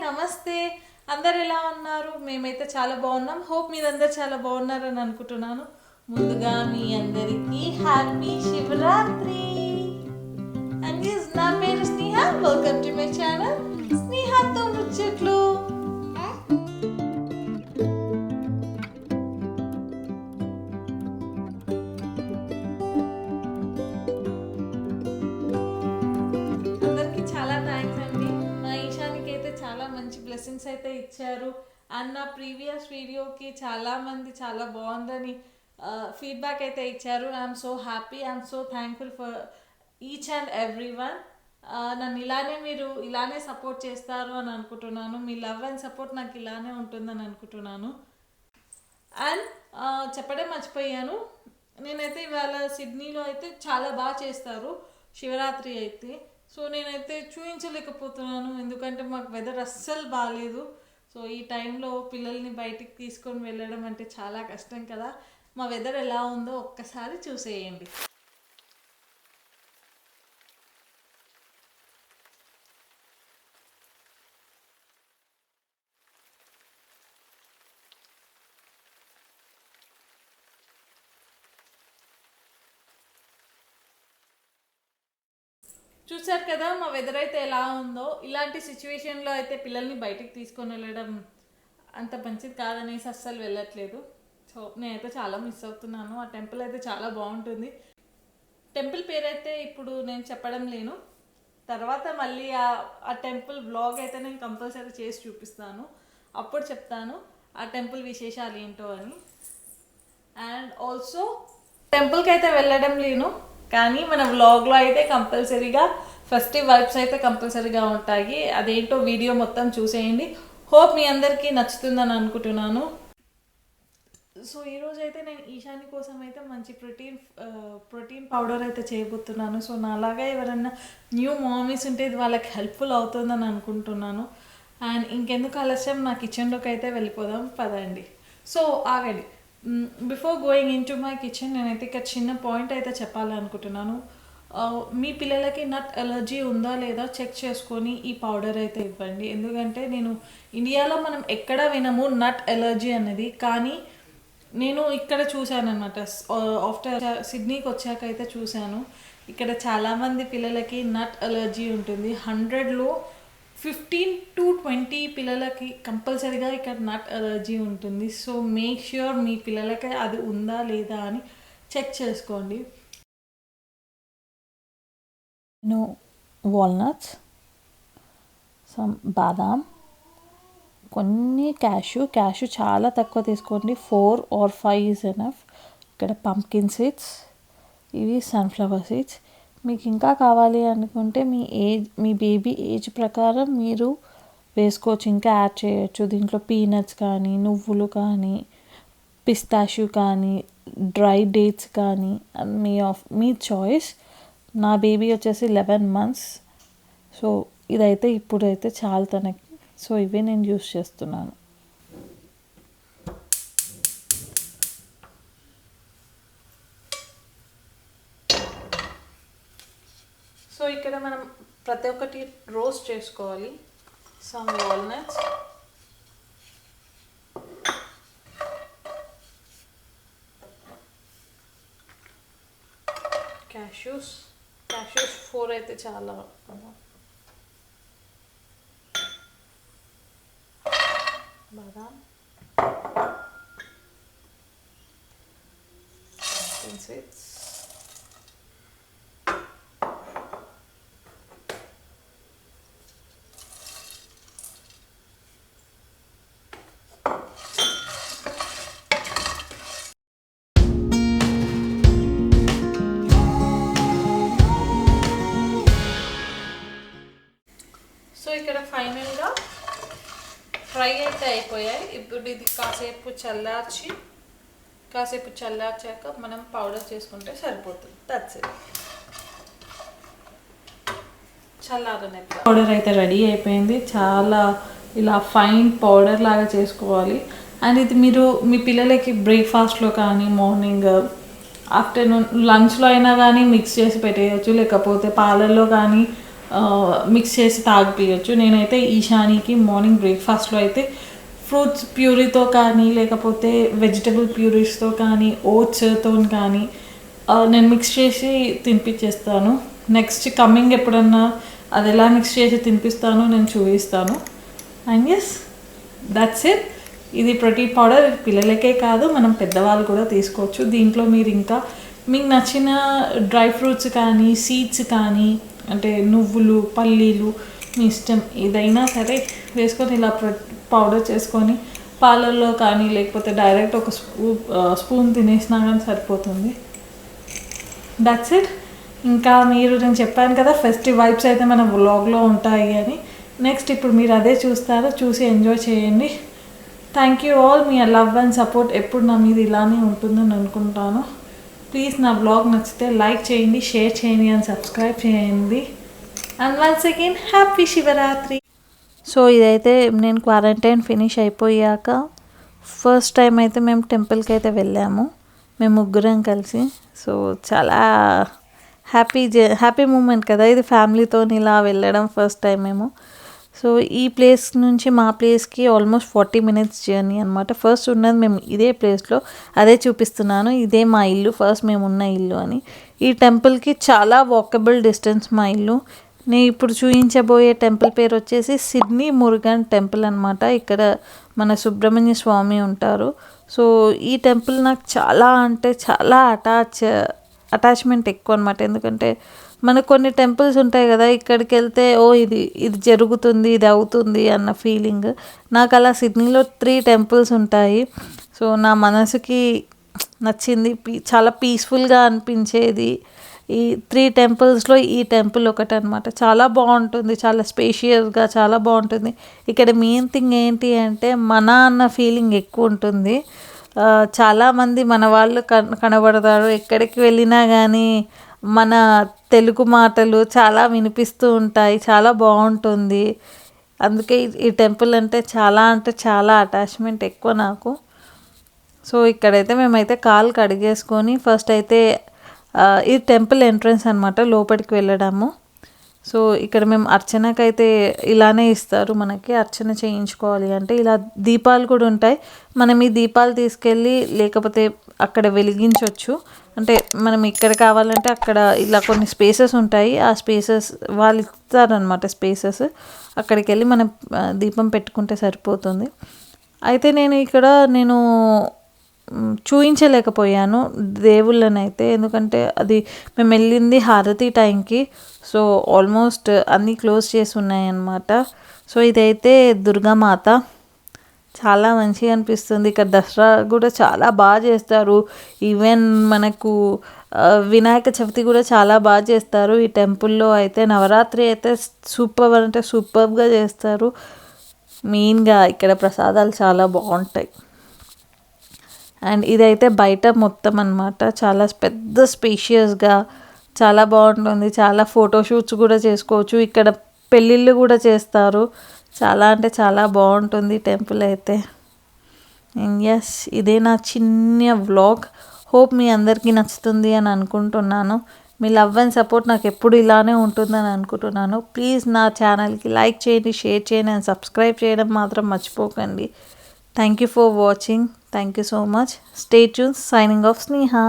నమస్తే. అందరు ఎలా ఉన్నారు? మేమైతే చాలా బాగున్నాం. హోప్ మీరందరూ చాలా బాగున్నారని అనుకుంటున్నాను. ముందుగా మీ అందరికీ హ్యాపీ శివరాత్రి. అండ్ నా పేరు స్నేహ. వెల్కమ్ టు మై ఛానల్ స్నేహాతో ముచ్చట్లు. మంచి బ్లెస్సింగ్స్ అయితే ఇచ్చారు. అండ్ నా ప్రీవియస్ వీడియోకి చాలామంది చాలా బాగుందని ఫీడ్బ్యాక్ అయితే ఇచ్చారు. I'm so happy, I'm so thankful for each and every one. నన్ను మీరు ఇలానే సపోర్ట్ చేస్తారు అని అనుకుంటున్నాను. మీ లవ్ అండ్ సపోర్ట్ నాకు ఇలానే ఉంటుందని అనుకుంటున్నాను. అండ్ చెప్పడం మర్చిపోయాను, నేనైతే ఇవాళ సిడ్నీలో అయితే చాలా బాగా చేస్తారు శివరాత్రి అయితే. సో నేనైతే చూపించలేకపోతున్నాను, ఎందుకంటే మాకు వెదర్ అస్సలు బాగాలేదు. సో ఈ టైంలో పిల్లల్ని బయటికి తీసుకొని వెళ్ళడం అంటే చాలా కష్టం కదా. మా వెదర్ ఎలా ఉందో ఒక్కసారి చూసేయండి. చూసారు కదా మా వెదర్ అయితే ఎలా ఉందో. ఇలాంటి సిచ్యువేషన్లో అయితే పిల్లల్ని బయటికి తీసుకొని వెళ్ళడం అంత మంచిది కాదనేసి అస్సలు వెళ్ళట్లేదు. సో నేనైతే చాలా మిస్ అవుతున్నాను. ఆ టెంపుల్ అయితే చాలా బాగుంటుంది. టెంపుల్ పేరైతే ఇప్పుడు నేను చెప్పడం లేను, తర్వాత మళ్ళీ ఆ టెంపుల్ వ్లాగ్ అయితే నేను కంపల్సరీ చేసి చూపిస్తాను. అప్పుడు చెప్తాను ఆ టెంపుల్ విశేషాలు ఏంటో అని. అండ్ ఆల్సో టెంపుల్కి అయితే వెళ్ళడం లేను, కానీ మన వ్లాగ్లో అయితే కంపల్సరీగా ఫెస్టివ్ వైబ్స్ అయితే కంపల్సరీగా ఉంటాయి. అదేంటో వీడియో మొత్తం చూసేయండి. హోప్ మీ అందరికీ నచ్చుతుందని అనుకుంటున్నాను. సో ఈరోజు అయితే నేను ఈశాని కోసం అయితే మంచి ప్రోటీన్ పౌడర్ అయితే చేయబోతున్నాను. సో నాలాగా ఎవరైనా న్యూ మామీస్ ఉంటే ఇది వాళ్ళకి హెల్ప్ఫుల్ అవుతుందని అనుకుంటున్నాను. అండ్ ఇంకెందుకు ఆలస్యం, నా కిచెన్లోకి అయితే వెళ్ళిపోదాం పదండి. సో ఆగండి, before going in to my kitchen నేనైతే ఇక్కడ చిన్న పాయింట్ అయితే చెప్పాలనుకుంటున్నాను. మీ పిల్లలకి నట్ ఎలర్జీ ఉందా లేదా చెక్ చేసుకొని ఈ పౌడర్ అయితే ఇవ్వండి. ఎందుకంటే నేను ఇండియాలో మనం ఎక్కడ వినము నట్ ఎలర్జీ అనేది, కానీ నేను ఇక్కడ చూశాను అనమాట. ఆఫ్టర్ సిడ్నీకి వచ్చాక అయితే చూశాను, ఇక్కడ చాలామంది పిల్లలకి నట్ ఎలర్జీ ఉంటుంది. 100లో 15 to 20 పిల్లలకి కంపల్సరీగా ఇక్కడ నట్ ఎలర్జీ ఉంటుంది. సో మేక్ ష్యూర్ మీ పిల్లలకి అది ఉందా లేదా అని చెక్ చేసుకోండి. వాల్నట్స్, సమ్ బాదాం, కొన్ని క్యాషు చాలా తక్కువ తీసుకోండి, 4 or 5 ఈజ్ ఎనఫ్. ఇక్కడ పంప్కిన్ సీడ్స్, ఇవి సన్ఫ్లవర్ సీడ్స్. మీకు ఇంకా కావాలి అనుకుంటే మీ బేబీ ఏజ్ ప్రకారం మీరు వేసుకోవచ్చు, ఇంకా యాడ్ చేయొచ్చు. దీంట్లో పీనట్స్ కానీ, నువ్వులు కానీ, పిస్తాష్యూ కానీ, డ్రై డేట్స్ కానీ, మీ చాయిస్. నా బేబీ వచ్చేసి 11 months. సో ఇదైతే ఇప్పుడైతే చాలా తనకి. సో ఇవే నేను యూస్ చేస్తున్నాను. సో ఇక్కడ మనం ప్రతి ఒక్కటి రోస్ట్ చేసుకోవాలి. సమ్ వాల్నట్స్, క్యాష్యూస్ 4 అయితే చాలా. బాదాం, సీడ్స్, ఇక్కడ ఫైనల్గా ఫ్రై అయితే అయిపోయాయి. ఇప్పుడు ఇది కాసేపు చల్లార్చాక మనం పౌడర్ చేసుకుంటే సరిపోతుంది. That's it. చల్లారనే పౌడర్ అయితే రెడీ అయిపోయింది. చాలా ఇలా ఫైన్ పౌడర్ లాగా చేసుకోవాలి. అండ్ ఇది మీరు మీ పిల్లలకి బ్రేక్ఫాస్ట్లో కానీ, మార్నింగ్, ఆఫ్టర్నూన్, లంచ్లో అయినా కానీ మిక్స్ చేసి పెట్టేయచ్చు. లేకపోతే పాలల్లో కానీ మిక్స్ చేసి తాగిపియచ్చు. నేనైతే ఈశానికి మార్నింగ్ బ్రేక్ఫాస్ట్లో అయితే ఫ్రూట్స్ ప్యూరీతో కానీ లేకపోతే వెజిటబుల్ ప్యూరీస్తో కానీ ఓట్స్తో కానీ నేను మిక్స్ చేసి తినిపించేస్తాను. నెక్స్ట్ కమింగ్ ఎప్పుడన్నా అది ఎలా మిక్స్ చేసి తినిపిస్తానో నేను చూపిస్తాను. And yes, that's it. ఇది ప్రోటీన్ పౌడర్ పిల్లలకే కాదు, మనం పెద్దవాళ్ళు కూడా తీసుకోవచ్చు. దీంట్లో మీరు ఇంకా మీకు నచ్చిన డ్రై ఫ్రూట్స్ కానీ సీడ్స్ కానీ అంటే నువ్వులు పల్లీలు మీ ఇష్టం ఏదైనా సరే వేసుకొని ఇలా పౌడర్ చేసుకొని పాలల్లో కానీ లేకపోతే డైరెక్ట్ ఒక స్పూన్ తినేసినా కానీ సరిపోతుంది. That's it. ఇంకా నేను చెప్పాను కదా ఫెస్టివ్ వైబ్స్ అయితే మన వ్లాగ్లో ఉంటాయి అని. నెక్స్ట్ ఇప్పుడు మీరు అదే చూస్తారు, చూసి ఎంజాయ్ చేయండి. Thank you all. Me love and support ఎప్పుడు నా మీద ఇలానే ఉంటుందని అనుకుంటాను. ప్లీజ్ నా బ్లాగ్ నచ్చితే లైక్ చేయండి, షేర్ చేయండి అండ్ సబ్స్క్రైబ్ చేయండి. And once again happy Shivaratri. So ఇదైతే నేను క్వారంటైన్ ఫినిష్ అయిపోయాక ఫస్ట్ టైం అయితే మేము టెంపుల్కి అయితే వెళ్ళాము, మేము ముగ్గురం కలిసి. సో చాలా హ్యాపీ మూమెంట్ కదా ఇది, ఫ్యామిలీతో ఇలా వెళ్ళడం ఫస్ట్ టైం మేము. సో ఈ ప్లేస్ నుంచి మా ప్లేస్కి ఆల్మోస్ట్ 40 minutes జర్నీ అనమాట. ఫస్ట్ ఉన్నది మేము ఇదే ప్లేస్లో, అదే చూపిస్తున్నాను. ఇదే మా ఇల్లు, ఫస్ట్ మేము ఉన్న ఇల్లు అని. ఈ టెంపుల్కి చాలా వాకబుల్ డిస్టెన్స్ మా ఇల్లు. నేను ఇప్పుడు చూపించబోయే టెంపుల్ పేరు వచ్చేసి సిడ్నీ మురుగన్ టెంపుల్ అనమాట. ఇక్కడ మన సుబ్రహ్మణ్య స్వామి ఉంటారు. సో ఈ టెంపుల్ నాకు చాలా అంటే చాలా అటాచ్మెంట్ ఎక్కువ అనమాట. ఎందుకంటే మనకు కొన్ని టెంపుల్స్ ఉంటాయి కదా, ఇక్కడికి వెళ్తే ఇది జరుగుతుంది, ఇది అవుతుంది అన్న ఫీలింగ్. నాకు అలా సిడ్నీలో 3 temples ఉంటాయి. సో నా మనసుకి నచ్చింది, చాలా పీస్ఫుల్గా అనిపించేది ఈ 3 temples ఈ టెంపుల్ ఒకటి అనమాట. చాలా బాగుంటుంది, చాలా స్పేషియస్గా చాలా బాగుంటుంది. ఇక్కడ మెయిన్ థింగ్ ఏంటి అంటే మన అన్న ఫీలింగ్ ఎక్కువ ఉంటుంది. చాలామంది మన వాళ్ళు కనబడతారు, ఎక్కడికి వెళ్ళినా కానీ మన తెలుగు మాటలు చాలా వినిపిస్తూ ఉంటాయి, చాలా బాగుంటుంది. అందుకే ఈ టెంపుల్ అంటే చాలా అటాచ్మెంట్ ఎక్కువ నాకు. సో ఇక్కడైతే మేమైతే కాలు కడిగేసుకొని ఫస్ట్ అయితే ఈ టెంపుల్ ఎంట్రన్స్ అనమాట, లోపలికి వెళ్ళడము. సో ఇక్కడ మేము అర్చనకైతే ఇలానే ఇస్తారు, మనకి అర్చన చేయించుకోవాలి అంటే ఇలా దీపాలు కూడా ఉంటాయి. మనం ఈ దీపాలు తీసుకెళ్ళి లేకపోతే అక్కడ వెలిగించవచ్చు. అంటే మనం ఇక్కడ కావాలంటే అక్కడ ఇలా కొన్ని స్పేసెస్ ఉంటాయి, ఆ స్పేసెస్ వాళ్ళు ఇస్తారనమాట స్పేసెస్. అక్కడికి వెళ్ళి మనం దీపం పెట్టుకుంటే సరిపోతుంది. అయితే నేను చూయించలేకపోయాను దేవుళ్ళనైతే, ఎందుకంటే అది మేము వెళ్ళింది హారతి టైంకి. సో ఆల్మోస్ట్ అన్నీ క్లోజ్ చేసి ఉన్నాయన్నమాట. సో ఇదైతే దుర్గామాత, చాలా మంచిగా అనిపిస్తుంది. ఇక్కడ దసరా కూడా చాలా బాగా చేస్తారు. ఈవెన్ మనకు వినాయక చవితి కూడా చాలా బాగా చేస్తారు ఈ టెంపుల్లో. అయితే నవరాత్రి అయితే సూపర్గా చేస్తారు. మెయిన్గా ఇక్కడ ప్రసాదాలు చాలా బాగుంటాయి. అండ్ ఇదైతే బయట మొత్తం అనమాట, చాలా పెద్ద స్పేషియస్గా చాలా బాగుంటుంది. చాలా ఫోటోషూట్స్ కూడా చేసుకోవచ్చు, ఇక్కడ పెళ్ళిళ్ళు కూడా చేస్తారు. చాలా అంటే చాలా బాగుంటుంది టెంపుల్ అయితే. అండ్ ఎస్, ఇదే నా చిన్న వ్లాగ్. హోప్ మీ అందరికీ నచ్చుతుంది అని అనుకుంటున్నాను. మీ లవ్ అండ్ సపోర్ట్ నాకు ఎప్పుడు ఇలానే ఉంటుందని అనుకుంటున్నాను. ప్లీజ్ నా ఛానల్కి లైక్ చేయండి, షేర్ చేయండి అండ్ సబ్స్క్రైబ్ చేయడం మాత్రం మర్చిపోకండి. Thank you for watching. Thank you so much. Stay tuned. Signing off, Sneha.